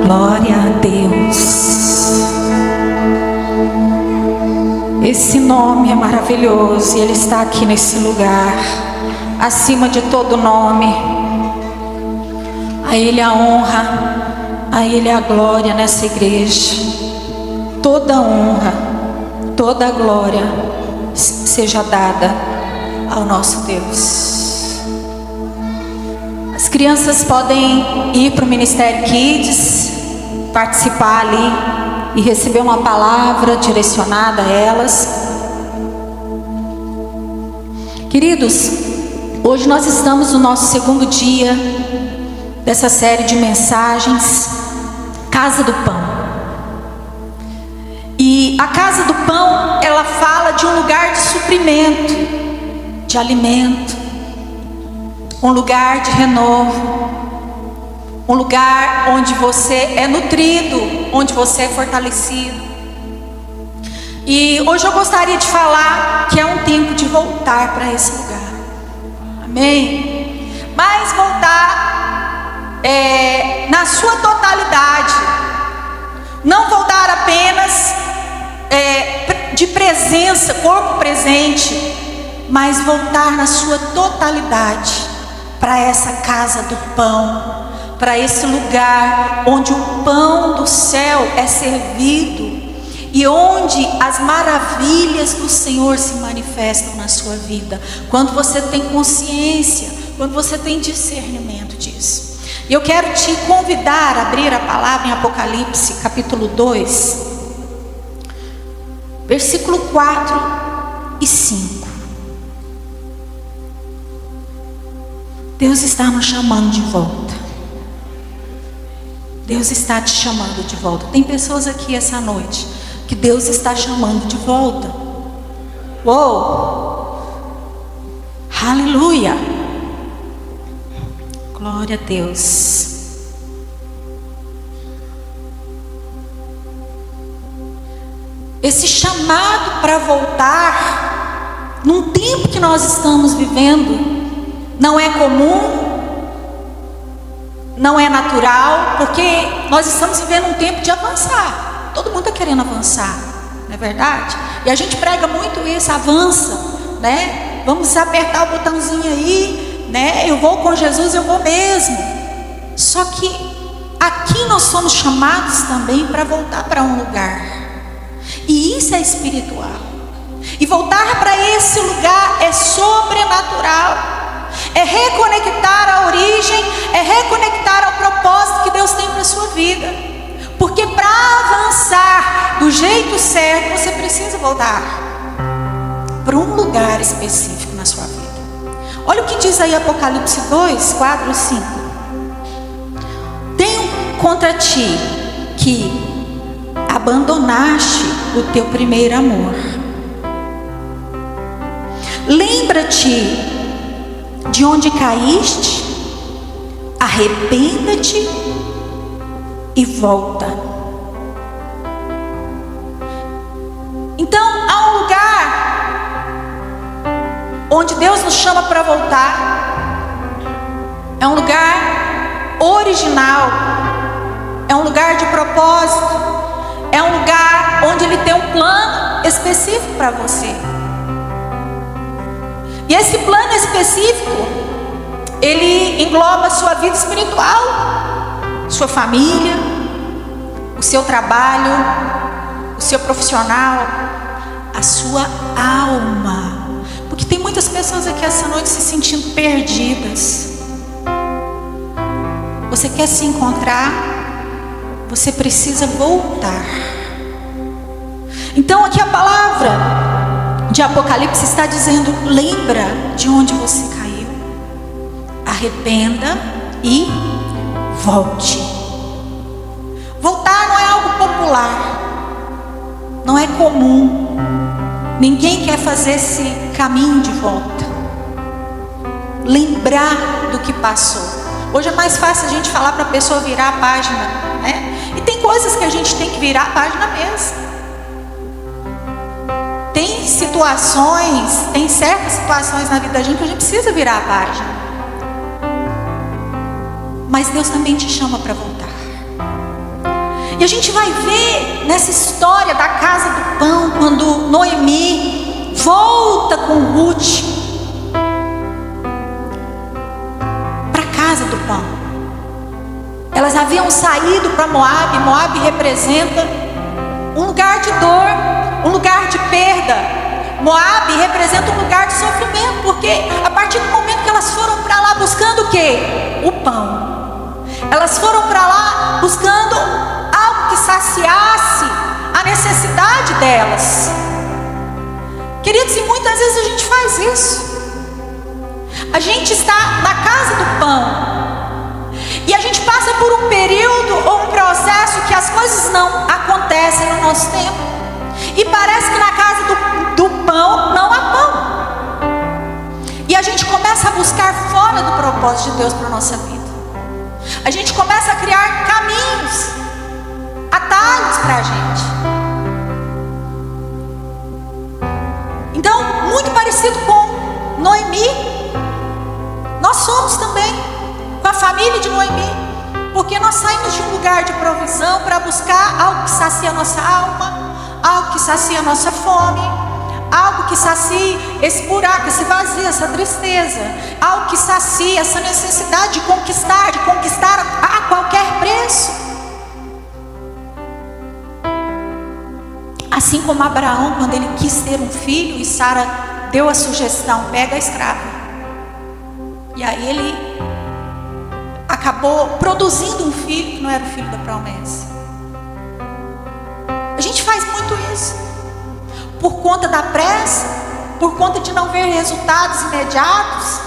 Glória a Deus. Esse nome é maravilhoso e Ele está aqui nesse lugar, acima de todo nome. A Ele a honra, a Ele a glória nessa igreja. Toda honra, toda glória seja dada ao nosso Deus. As crianças podem ir para o Ministério Kids, participar ali e receber uma palavra direcionada a elas. Queridos, hoje nós estamos no nosso segundo dia dessa série de mensagens, Casa do Pão. E a Casa do Pão, ela fala de um lugar de suprimento, de alimento, um lugar de renovo, um lugar onde você é nutrido, onde você é fortalecido. E hoje eu gostaria de falar que é um tempo de voltar para esse lugar. Amém? Mas voltar na sua totalidade. Não voltar apenas de presença, corpo presente, mas voltar na sua totalidade para essa casa do pão, para esse lugar onde o pão do céu é servido e onde as maravilhas do Senhor se manifestam na sua vida, quando você tem consciência, quando você tem discernimento disso. E eu quero te convidar a abrir a palavra em Apocalipse capítulo 2, versículo 4 e 5. Deus está nos chamando de volta. Deus está te chamando de volta. Tem pessoas aqui essa noite que Deus está chamando de volta. Uou! Aleluia! Glória a Deus. Esse chamado para voltar, num tempo que nós estamos vivendo, não é comum, não é natural, porque nós estamos vivendo um tempo de avançar. Todo mundo está querendo avançar, não é verdade? E a gente prega muito isso, avança, né? Vamos apertar o botãozinho aí, né? Eu vou com Jesus, eu vou mesmo. Só que aqui nós somos chamados também para voltar para um lugar. E isso é espiritual. E voltar para esse lugar é sobrenatural. É reconectar a origem, é reconectar ao propósito que Deus tem para a sua vida. Porque para avançar do jeito certo, você precisa voltar para um lugar específico na sua vida. Olha o que diz aí Apocalipse 2, 4 e 5. Tenho contra ti que abandonaste o teu primeiro amor. Lembra-te de onde caíste, arrependa-te e volta. Então há um lugar onde Deus nos chama para voltar. É um lugar original, é um lugar de propósito, é um lugar onde Ele tem um plano específico para você. E esse plano específico, ele engloba a sua vida espiritual, sua família, o seu trabalho, o seu profissional, a sua alma. Porque tem muitas pessoas aqui essa noite se sentindo perdidas. Você quer se encontrar? Você precisa voltar. Então aqui a palavra de Apocalipse está dizendo: lembra de onde você caiu, arrependa e volte. Voltar não é algo popular, não é comum. Ninguém quer fazer esse caminho de volta, lembrar do que passou. Hoje é mais fácil a gente falar para a pessoa virar a página, né? E tem coisas que a gente tem que virar a página mesmo. Tem situações, tem certas situações na vida da gente que a gente precisa virar a página. Mas Deus também te chama para voltar. E a gente vai ver nessa história da casa do pão, quando Noemi volta com Ruth para a casa do pão. Elas haviam saído para Moabe. Moabe representa um lugar de dor, um lugar de perda. Moabe representa um lugar de sofrimento, porque a partir do momento que elas foram para lá buscando o quê? O pão. Elas foram para lá buscando algo que saciasse a necessidade delas. Queridos, e muitas vezes a gente faz isso. A gente está na casa do pão e a gente passa por um período ou um processo que as coisas não acontecem no nosso tempo. E parece que na casa do pão não há pão. E a gente começa a buscar fora do propósito de Deus para a nossa vida. A gente começa a criar caminhos, atalhos para a gente. Então, muito parecido com Noemi, nós somos também com a família de Noemi, porque nós saímos de um lugar de provisão para buscar algo que sacia a nossa alma, algo que sacia a nossa fome, algo que sacia esse buraco, esse vazio, essa tristeza, algo que sacia essa necessidade de conquistar a qualquer preço. Assim como Abraão, quando ele quis ter um filho e Sara deu a sugestão, pega a escrava. E aí ele acabou produzindo um filho que não era o filho da promessa. A gente faz muito isso. Por conta da pressa, por conta de não ver resultados imediatos.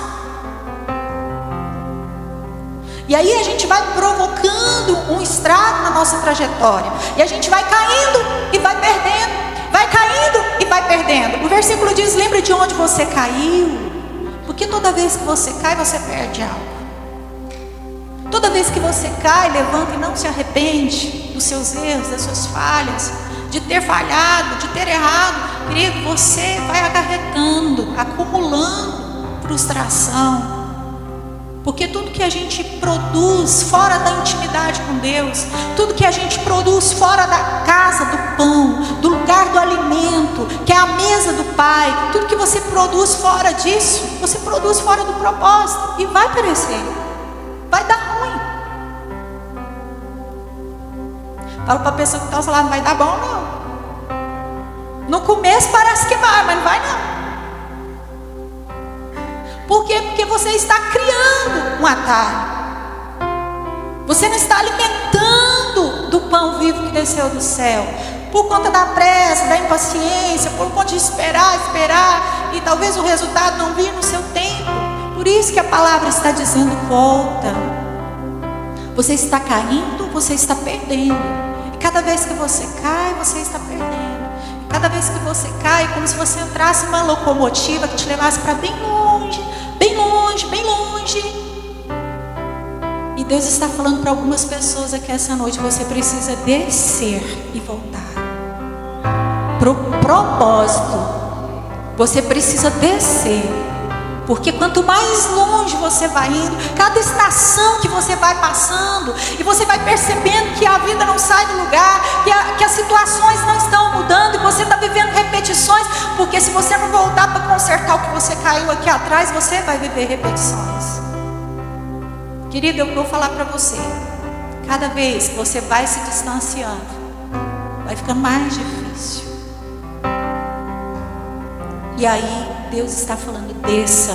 E aí a gente vai provocando um estrago na nossa trajetória. E a gente vai caindo e vai perdendo. Vai caindo e vai perdendo. O versículo diz: lembre de onde você caiu. Porque toda vez que você cai, você perde algo. Toda vez que você cai, levanta e não se arrepende dos seus erros, das suas falhas, de ter falhado, de ter errado, querido, você vai acarretando, acumulando frustração. Porque tudo que a gente produz fora da intimidade com Deus, tudo que a gente produz fora da casa do pão, do lugar do alimento, que é a mesa do Pai, tudo que você produz fora disso, você produz fora do propósito e vai perecer, vai dar ruim. Fala para a pessoa que está ao seu lado: não vai dar bom não. No começo parece que vai, mas não vai não. Por quê? Porque você está criando um atalho. Você não está alimentando do pão vivo que desceu do céu. Por conta da pressa, da impaciência, por conta de esperar e talvez o resultado não vir no seu tempo. Por isso que a palavra está dizendo: volta. Você está caindo, você está perdendo. E cada vez que você cai, você está perdendo. E cada vez que você cai, é como se você entrasse numa locomotiva que te levasse para bem longe, bem longe, bem longe. E Deus está falando para algumas pessoas aqui essa noite: você precisa descer e voltar para o propósito. Você precisa descer. Porque quanto mais longe você vai indo, cada estação que você vai passando, e você vai percebendo que a vida não sai do lugar, que as situações não estão mudando, e você está vivendo repetições. Porque se você não voltar para consertar o que você caiu aqui atrás, você vai viver repetições. Querido, eu vou falar para você: cada vez que você vai se distanciando, vai ficando mais difícil. E aí Deus está falando: desça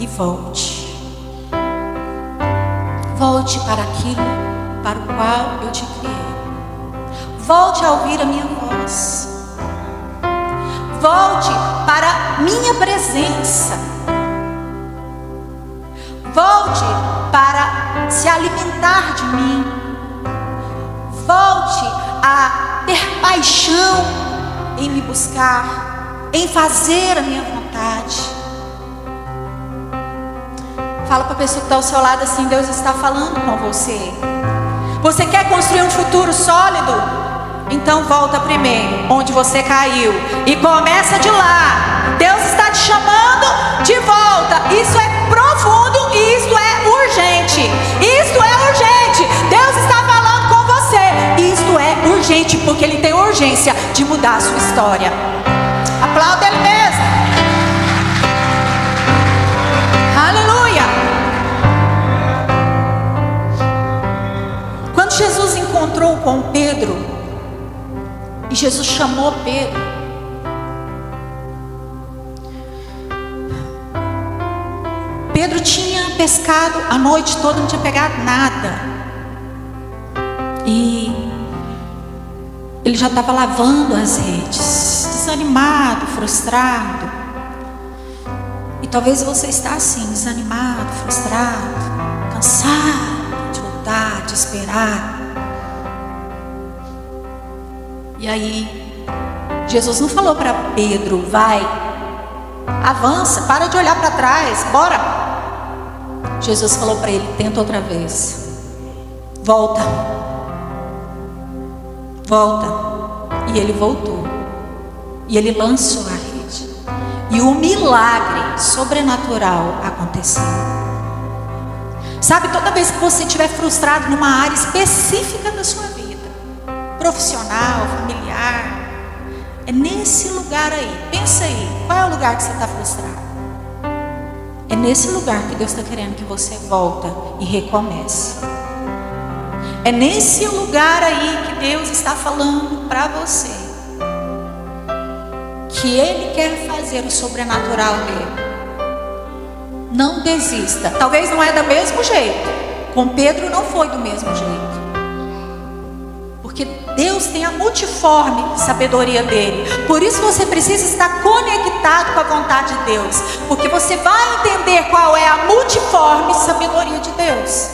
e volte. Volte para aquilo para o qual eu te criei. Volte a ouvir a minha voz. Volte para a minha presença. Volte para se alimentar de mim. Volte a ter paixão em me buscar, em fazer a minha vontade. Fala para a pessoa que está ao seu lado assim: Deus está falando com você. Você quer construir um futuro sólido? Então volta primeiro onde você caiu e começa de lá. Deus está te chamando de volta. Isso é profundo e isso é urgente. Isso é urgente. Deus está falando com você. urgência de mudar a sua história. Aplauda Ele mesmo. Aleluia. Quando Jesus encontrou com Pedro, e Jesus chamou Pedro, Pedro tinha pescado a noite toda, não tinha pegado nada. E ele já estava lavando as redes, desanimado, frustrado. E talvez você está assim, desanimado, frustrado, cansado de lutar, de esperar. E aí, Jesus não falou para Pedro, vai, avança, para de olhar para trás, bora. Jesus falou para ele, tenta outra vez, volta, volta. E ele voltou, e ele lançou a rede, e o milagre sobrenatural aconteceu. Sabe, toda vez que você estiver frustrado numa área específica da sua vida, profissional, familiar, é nesse lugar aí, pensa aí, qual é o lugar que você está frustrado? É nesse lugar que Deus está querendo que você volta e recomece. É nesse lugar aí que Deus está falando para você que Ele quer fazer o sobrenatural dele. Não desista. Talvez não é do mesmo jeito. Com Pedro não foi do mesmo jeito. Porque Deus tem a multiforme sabedoria dele. Por isso você precisa estar conectado com a vontade de Deus. Porque você vai entender qual é a multiforme sabedoria de Deus.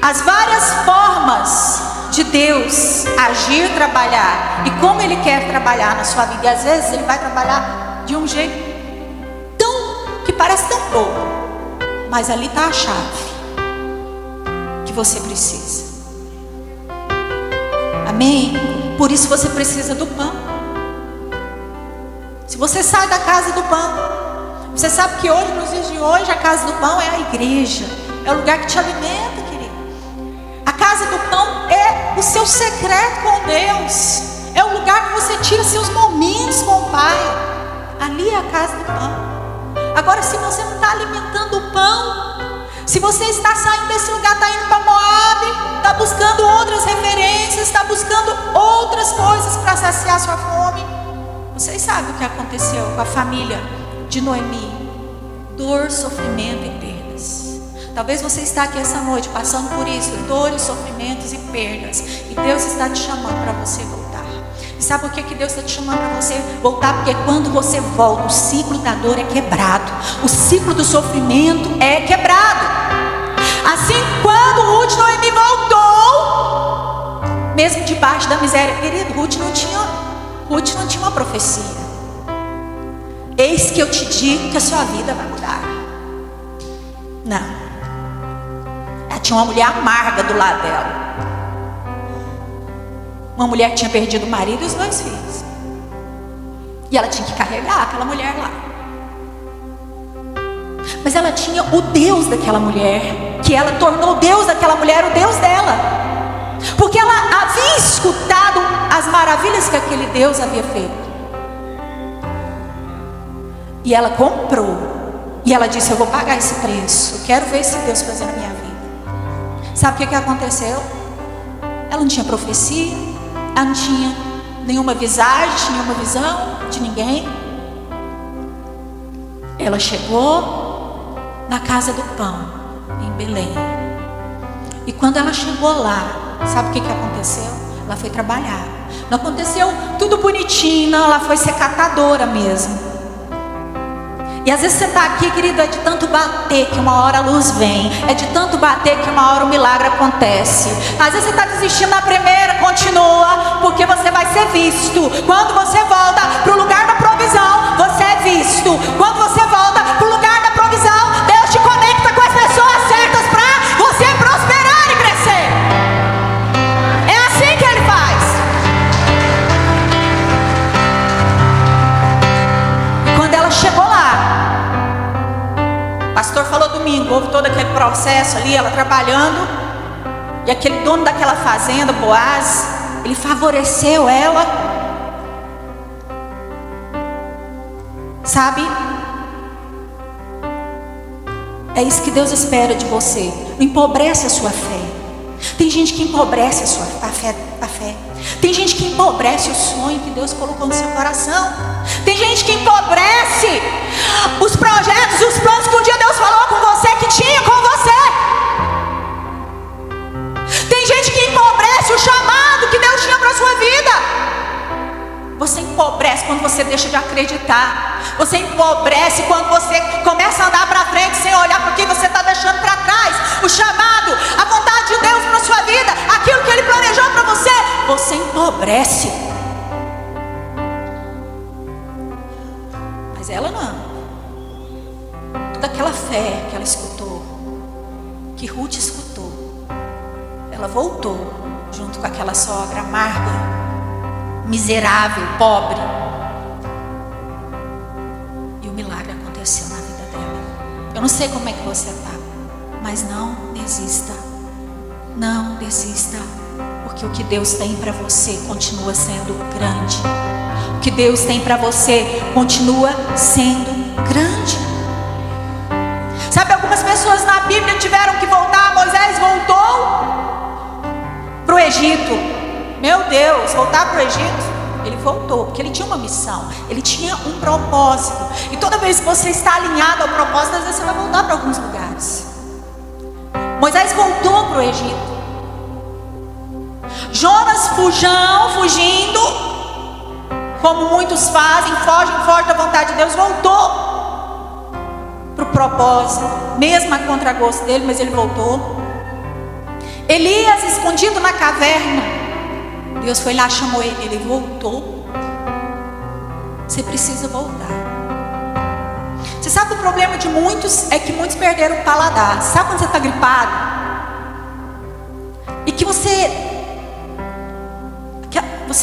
As várias formas de Deus agir, trabalhar. E como Ele quer trabalhar na sua vida. E às vezes Ele vai trabalhar de um jeito que parece tão pouco. Mas ali está a chave que você precisa. Amém? Por isso você precisa do pão. Se você sai da casa do pão, você sabe que hoje, nos dias de hoje, a casa do pão é a igreja. É o lugar que te alimenta, querido. A casa do pão é o seu secreto com Deus. É o lugar que você tira seus momentos com o Pai. Ali é a casa do pão. Agora, se você não está alimentando o pão, se você está saindo desse lugar, está indo para Moab, está buscando outras referências, está buscando outras coisas para saciar sua fome. Vocês sabem o que aconteceu com a família de Noemi: dor, sofrimento e perdas. Talvez você está aqui essa noite passando por isso, dores, sofrimentos e perdas. E Deus está te chamando para você voltar. E sabe por que Deus está te chamando para você voltar? Porque quando você volta, o ciclo da dor é quebrado. O ciclo do sofrimento é quebrado. Assim, quando Ruth Noemi voltou, mesmo debaixo da miséria, querido, Ruth não tinha uma profecia. Eis que eu te digo que a sua vida vai mudar. Não. Ela tinha uma mulher amarga do lado dela. Uma mulher que tinha perdido o marido e os 2 filhos. E ela tinha que carregar aquela mulher lá. Mas ela tinha o Deus daquela mulher, que ela tornou o Deus daquela mulher o Deus dela. Porque ela havia escutado as maravilhas que aquele Deus havia feito. E ela comprou. E ela disse: eu vou pagar esse preço. Eu quero ver esse Deus fazer na minha vida. Sabe o que aconteceu? Ela não tinha profecia. Ela não tinha nenhuma visagem, nenhuma visão de ninguém. Ela chegou na casa do pão, em Belém. E quando ela chegou lá, sabe o que aconteceu? Ela foi trabalhar. Não aconteceu tudo bonitinho, não. Ela foi ser catadora mesmo. E às vezes você está aqui, querido, é de tanto bater que uma hora a luz vem. É de tanto bater que uma hora o milagre acontece. Às vezes você está desistindo na primeira, continua, porque você vai ser visto. Quando você volta para o lugar da provisão, você é visto. Quando você volta para o lugar da provisão, Deus te conecta com as pessoas certas para você prosperar e crescer. É assim que Ele faz. E quando ela chegou lá, o pastor falou domingo, houve todo aquele processo ali, ela trabalhando. E aquele dono daquela fazenda, Boaz, ele favoreceu ela. Sabe? É isso que Deus espera de você. Não empobrece a sua fé. Tem gente que empobrece a fé. Tem gente que empobrece o sonho que Deus colocou no seu coração. Tem gente que empobrece os projetos, os planos que um dia Deus falou com você, que tinha com você. Tem gente que empobrece o chamado que Deus tinha para a sua vida. Você empobrece quando você deixa de acreditar. Você empobrece quando você começa a andar para frente sem olhar para o que você está deixando para trás. O chamado, a vontade de Deus para a sua vida, aquilo que Ele planejou para você, você empobrece. Mas ela não. Toda aquela fé que ela escutou, que Ruth escutou, ela voltou junto com aquela sogra amarga, miserável, pobre. E o milagre aconteceu na vida dela. Eu não sei como é que você está, mas não desista. Não desista, porque o que Deus tem para você continua sendo grande. O que Deus tem para você continua sendo grande. Sabe, algumas pessoas na Bíblia tiveram que voltar. Moisés voltou para o Egito. Meu Deus, voltar para o Egito? Ele voltou, porque ele tinha uma missão, ele tinha um propósito. E toda vez que você está alinhado ao propósito, às vezes você vai voltar para alguns lugares. Moisés voltou para o Egito. Jonas fugindo, como muitos fazem, fogem da vontade de Deus, voltou para o propósito, mesmo a contragosto dele, mas ele voltou. Elias escondido na caverna, Deus foi lá, chamou ele, ele voltou. Você precisa voltar. Você sabe o problema de muitos? É que muitos perderam o paladar. Sabe quando você está gripado? E que você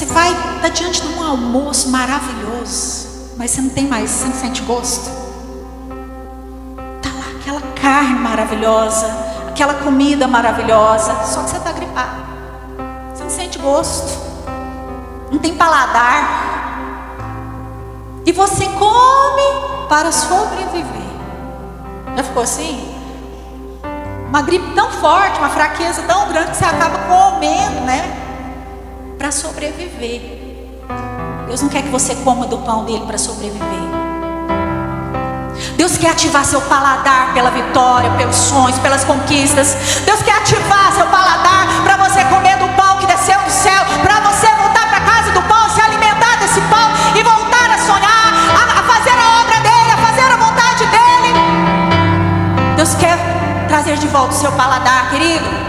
vai estar diante de um almoço maravilhoso, mas você não tem mais, você não sente gosto. Está lá aquela carne maravilhosa, aquela comida maravilhosa, só que você está gripado. Você não sente gosto, não tem paladar. E você come para sobreviver. Já ficou assim? Uma gripe tão forte, uma fraqueza tão grande que você acaba comendo, né? Para sobreviver. Deus não quer que você coma do pão dele para sobreviver. Deus quer ativar seu paladar pela vitória, pelos sonhos, pelas conquistas. Deus quer ativar seu paladar para você comer do pão que desceu do céu, para você voltar para a casa do pão, se alimentar desse pão e voltar a sonhar, a fazer a obra dele, a fazer a vontade dele. Deus quer trazer de volta o seu paladar, querido.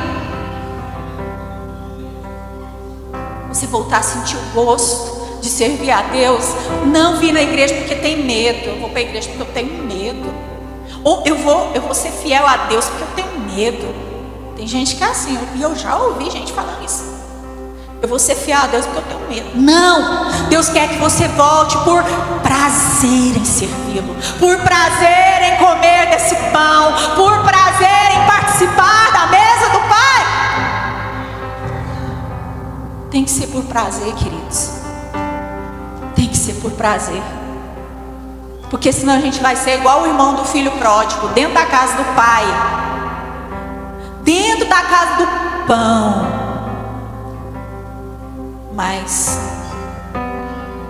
Você voltar a sentir o gosto de servir a Deus. Não vir na igreja porque tem medo. Eu vou para a igreja porque eu tenho medo. Ou eu vou ser fiel a Deus porque eu tenho medo. Tem gente que é assim, e eu já ouvi gente falando isso. Eu vou ser fiel a Deus porque eu tenho medo. Não! Deus quer que você volte por prazer em servi-lo, por prazer em comer desse pão, por prazer em participar da mesa do Pai. Tem que ser por prazer, queridos. Tem que ser por prazer. Porque senão a gente vai ser igual o irmão do filho pródigo, dentro da casa do pai, dentro da casa do pão, mas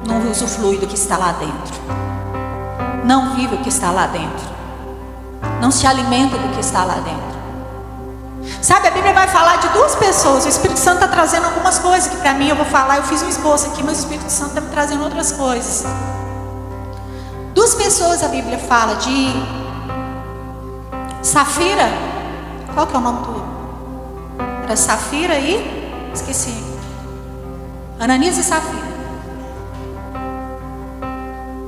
não usufrui do que está lá dentro. Não vive o que está lá dentro. Não se alimenta do que está lá dentro. Sabe, a Bíblia vai falar de duas pessoas. O Espírito Santo está trazendo algumas coisas que para mim eu vou falar. Eu fiz um esboço aqui, mas o Espírito Santo está me trazendo outras coisas. Duas pessoas a Bíblia fala de Safira. Qual que é o nome do? Era Safira e? Esqueci. Ananias e Safira.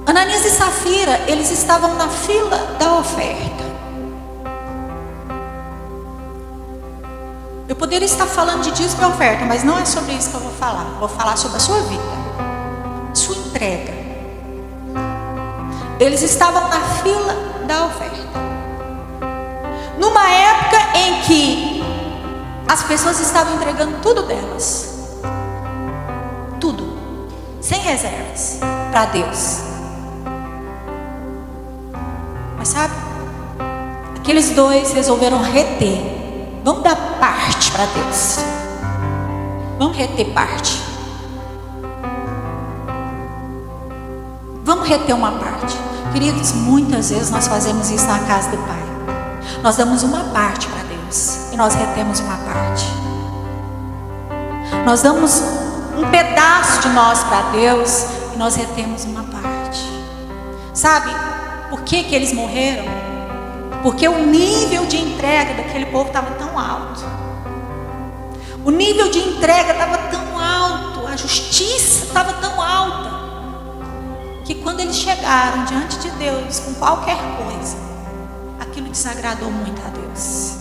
Ananias e Safira, eles estavam na fila da oferta. Eu poderia estar falando de dízimo e oferta, mas não é sobre isso que eu vou falar. Vou falar sobre a sua vida, sua entrega. Eles estavam na fila da oferta. Numa época em que as pessoas estavam entregando tudo delas. Tudo. Sem reservas. Para Deus. sabe? Aqueles dois resolveram reter. Vamos dar parte para Deus. Vamos reter parte. Vamos reter uma parte. Queridos, muitas vezes nós fazemos isso na casa do Pai. Nós damos uma parte para Deus e nós retemos uma parte. Nós damos um pedaço de nós para Deus e nós retemos uma parte. Sabe por que eles morreram? Porque o nível de entrega daquele povo estava tão alto. O nível de entrega estava tão alto, a justiça estava tão alta, que quando eles chegaram diante de Deus com qualquer coisa, aquilo desagradou muito a Deus.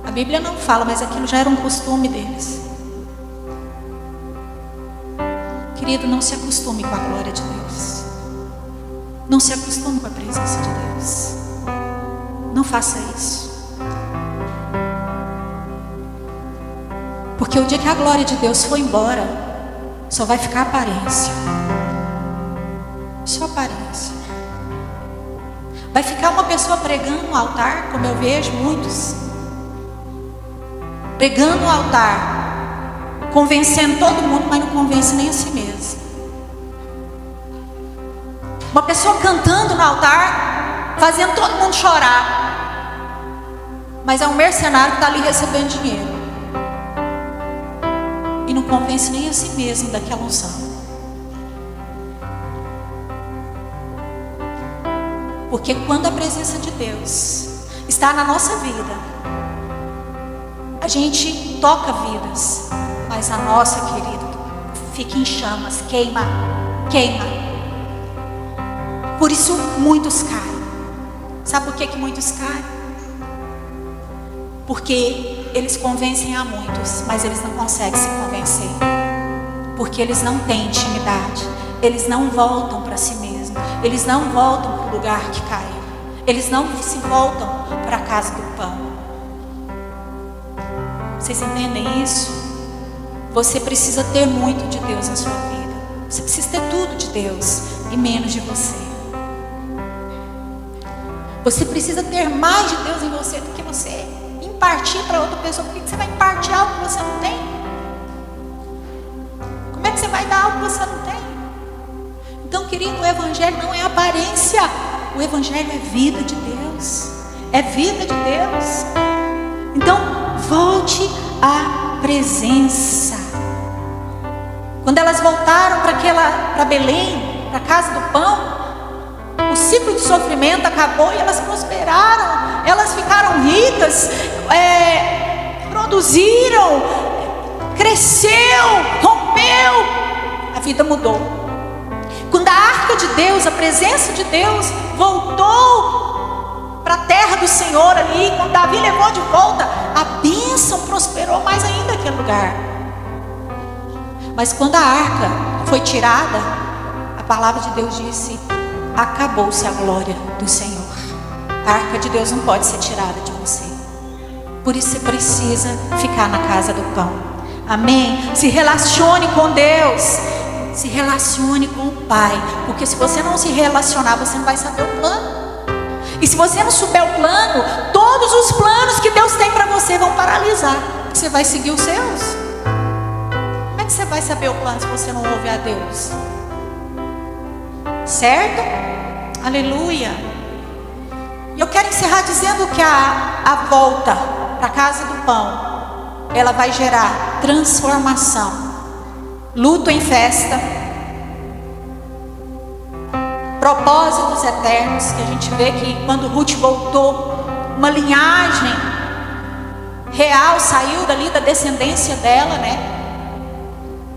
A Bíblia não fala, mas aquilo já era um costume deles. Querido, não se acostume com a glória de Deus. Não se acostume com a presença de Deus. Não faça isso. Porque o dia que a glória de Deus for embora, só vai ficar aparência. Só aparência. Vai ficar uma pessoa pregando no altar, como eu vejo muitos. Pregando no altar, convencendo todo mundo, mas não convence nem a si mesmo. Uma pessoa cantando no altar, fazendo todo mundo chorar, mas é um mercenário que está ali recebendo dinheiro e não convence nem a si mesmo daquela unção. Porque quando a presença de Deus está na nossa vida, a gente toca vidas, mas a nossa, querido, fica em chamas, queima, queima. Por isso muitos caem. Sabe por que muitos caem? Porque eles convencem a muitos, mas eles não conseguem se convencer. Porque eles não têm intimidade. Eles não voltam para si mesmos. Eles não voltam para o lugar que caiu. Eles não se voltam para a casa do pão. Vocês entendem isso? Você precisa ter muito de Deus na sua vida. Você precisa ter tudo de Deus e menos de você. Você precisa ter mais de Deus em você do que você impartir para outra pessoa. Por que você vai impartir algo que você não tem? Como é que você vai dar algo que você não tem? Então, querido, o Evangelho não é aparência. O Evangelho é vida de Deus. É vida de Deus. Então, volte à presença. Quando elas voltaram para Belém, para a casa do pão, o ciclo de sofrimento acabou e elas prosperaram. Elas ficaram ricas, produziram, cresceu, rompeu. A vida mudou. Quando a arca de Deus, a presença de Deus voltou para a terra do Senhor ali, quando Davi levou de volta, a bênção prosperou mais ainda aquele lugar. Mas quando a arca foi tirada, a palavra de Deus disse: acabou-se a glória do Senhor. A arca de Deus não pode ser tirada de você. Por isso você precisa ficar na casa do pão. Amém? Se relacione com Deus. Se relacione com o Pai. Porque se você não se relacionar, você não vai saber o plano. E se você não souber o plano, todos os planos que Deus tem para você vão paralisar. Você vai seguir os seus. Como é que você vai saber o plano se você não ouve a Deus? Certo? Aleluia. E eu quero encerrar dizendo que a volta para a casa do pão, ela vai gerar transformação. Luto em festa, propósitos eternos, que a gente vê que quando Ruth voltou, uma linhagem real saiu dali da descendência dela, né?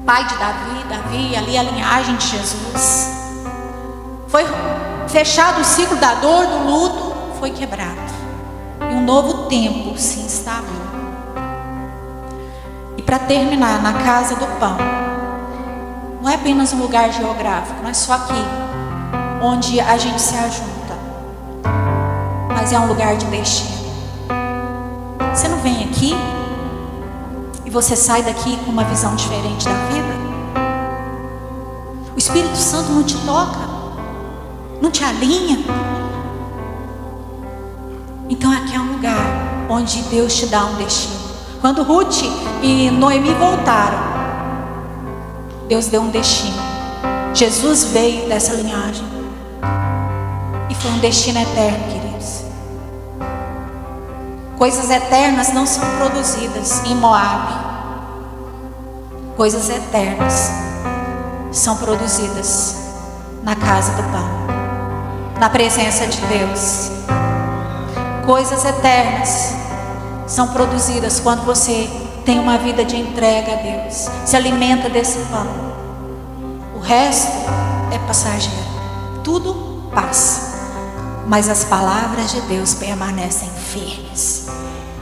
Pai de Davi, ali a linhagem de Jesus. Foi fechado o ciclo da dor, do luto, foi quebrado. E um novo tempo se instalou. E para terminar, na casa do pão, não é apenas um lugar geográfico, não é só aqui onde a gente se ajunta, mas é um lugar de destino. Você não vem aqui e você sai daqui com uma visão diferente da vida? O Espírito Santo não te toca Não te alinha? Então aqui é um lugar onde Deus te dá um destino. Quando Ruth e Noemi voltaram, Deus deu um destino. Jesus veio dessa linhagem e foi um destino eterno, queridos. Coisas eternas não são produzidas em Moabe. Coisas eternas são produzidas na casa do pão, na presença de Deus. Coisas eternas são produzidas quando você tem uma vida de entrega a Deus, se alimenta desse pão. O resto é passageiro, tudo passa, mas as palavras de Deus permanecem firmes,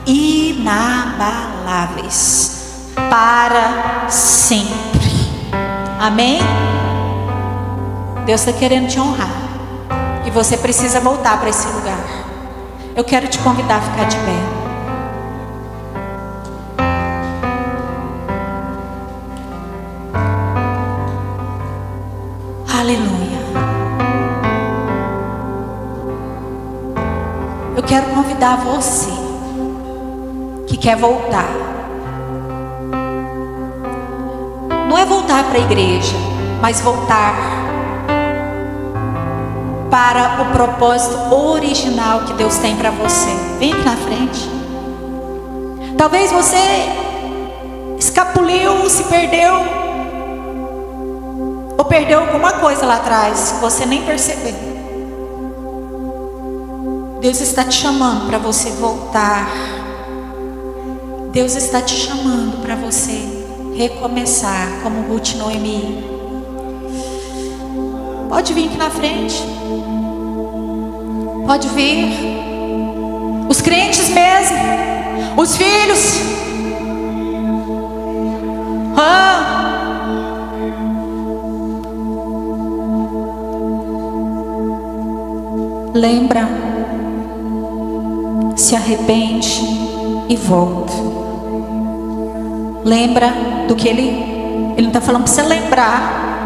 inabaláveis, para sempre. Amém? Deus está querendo te honrar e você precisa voltar para esse lugar. Eu quero te convidar a ficar de pé. Aleluia. Eu quero convidar você que quer voltar. Não é voltar para a igreja, mas voltar para o propósito original que Deus tem para você. Vem aqui na frente. Talvez você escapuliu, se perdeu, ou perdeu alguma coisa lá atrás que você nem percebeu. Deus está te chamando para você voltar. Deus está te chamando para você recomeçar como Ruth e Noemi. Pode vir aqui na frente. Pode vir. Os crentes mesmo. Os filhos. Lembra. Se arrepende e volta. Lembra do que ele não está falando para você lembrar.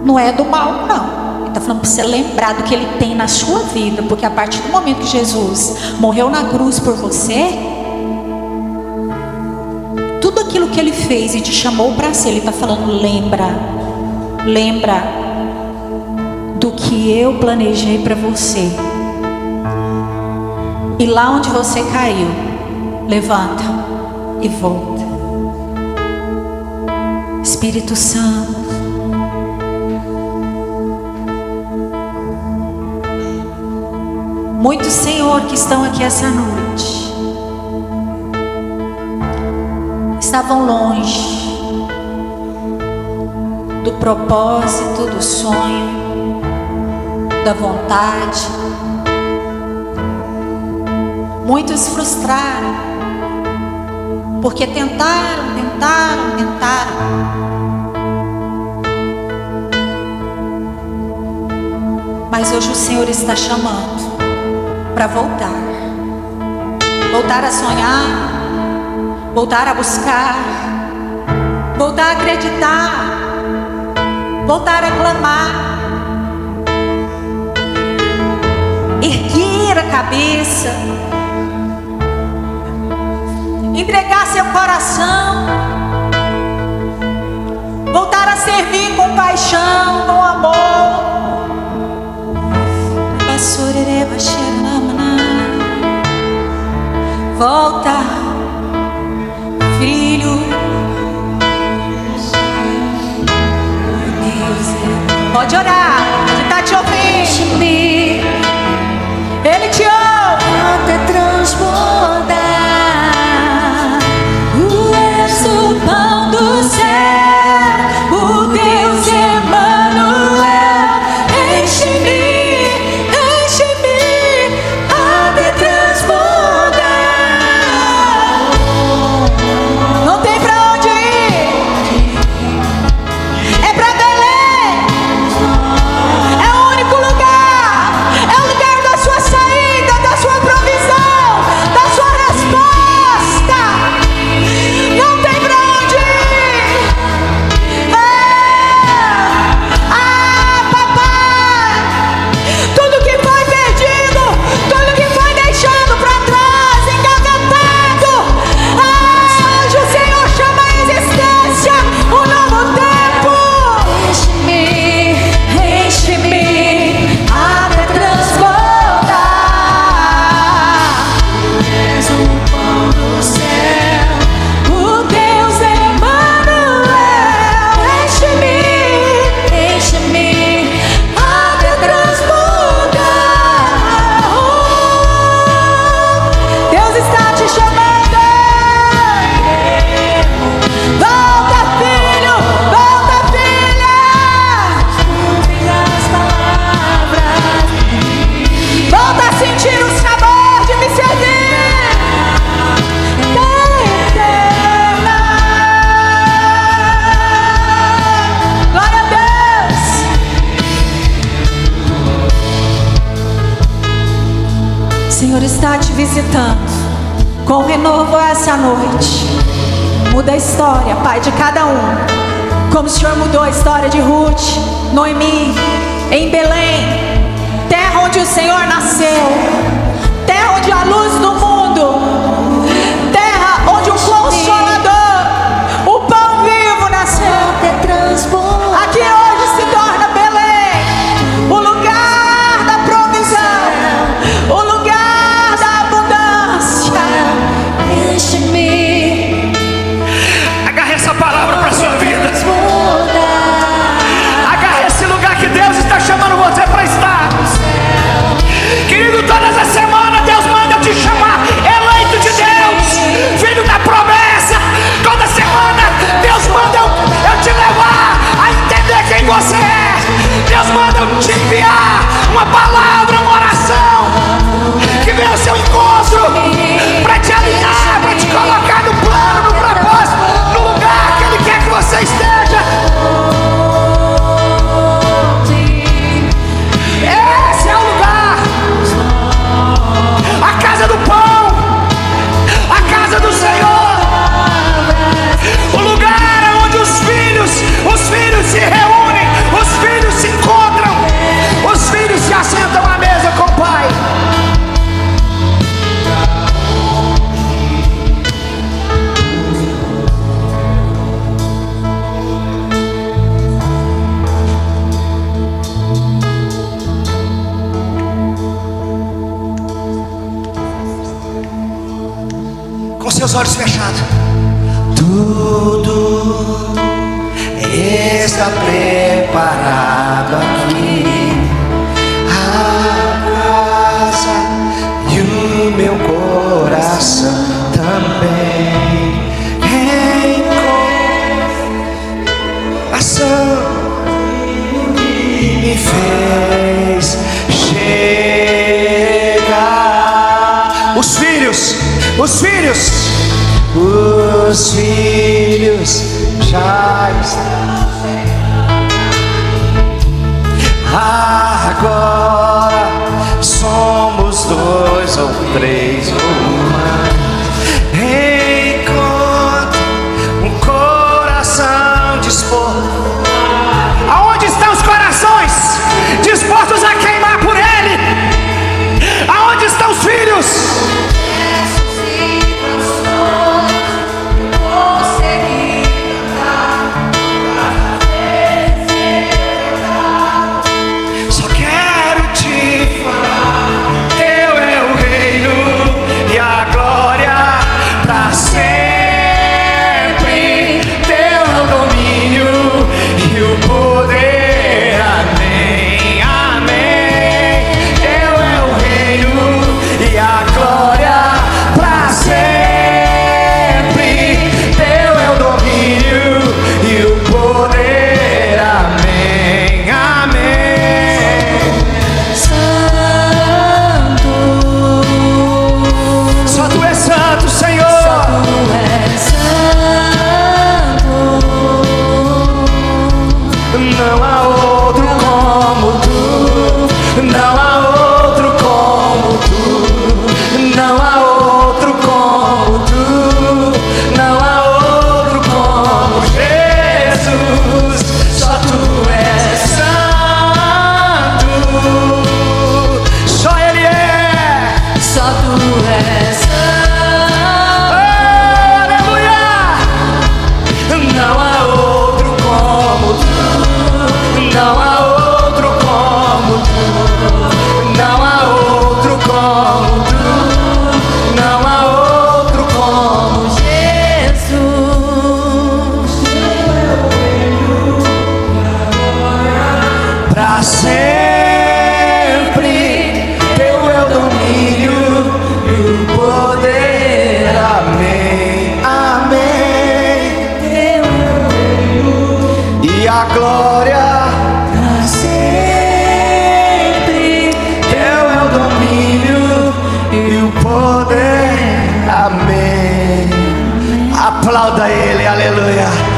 Não é do mal, não. Ele está falando para você lembrar do que ele tem na sua vida. Porque a partir do momento que Jesus morreu na cruz por você, tudo aquilo que ele fez e te chamou para ser, ele está falando, lembra do que eu planejei para você. E lá onde você caiu, levanta e volta. Espírito Santo, muitos, Senhor, que estão aqui essa noite estavam longe do propósito, do sonho, da vontade. Muitos frustraram, porque tentaram. Mas hoje o Senhor está chamando para voltar. Voltar a sonhar, voltar a buscar, voltar a acreditar, voltar a clamar, erguer a cabeça, entregar seu coração, voltar a servir com paixão, com amor. Volta, filho. Pode orar, ele está te ouvindo. Ele te ouve. Até transbordar. És o pão do céu, o Deus Emanuel. Enche-me até transbordar. Não tem Senhor está te visitando com renovo essa noite. Muda a história, Pai, de cada um, como o Senhor mudou a história de Ruth, Noemi, em Belém, terra onde o Senhor nasceu, terra onde a luz do mundo, terra onde o Consolador, o pão vivo nasceu. Aqui hoje se torna Belém o lugar da provisão, o lugar da abundância. Enche-me. Agarre essa palavra para a sua vida. Agarre esse lugar que Deus está chamando você para estar. Querido, todas as semanas Deus manda eu te chamar eleito de Deus, filho da promessa. Toda semana Deus manda eu te levar a entender quem você é. Deus manda eu te enviar uma palavra, uma oração que venha ao seu encontro para te alinhar, para te colocar no plano, no propósito, no lugar que Ele quer que você esteja. Esse é o lugar, a casa do pão, a casa do Senhor, o lugar onde os filhos se reúnem, os filhos se encontram, os filhos se assentam à mesa com o Pai. Com seus olhos fechados. Tudo está preparado aqui, a casa e o meu coração também. Em coração me fez chegar. Os filhos já estão. Agora somos 2 ou 3 ou enquanto um coração disposto. Aonde estão os corações dispostos a queimar por Ele? Aonde estão os filhos? Aplauda Ele, aleluia.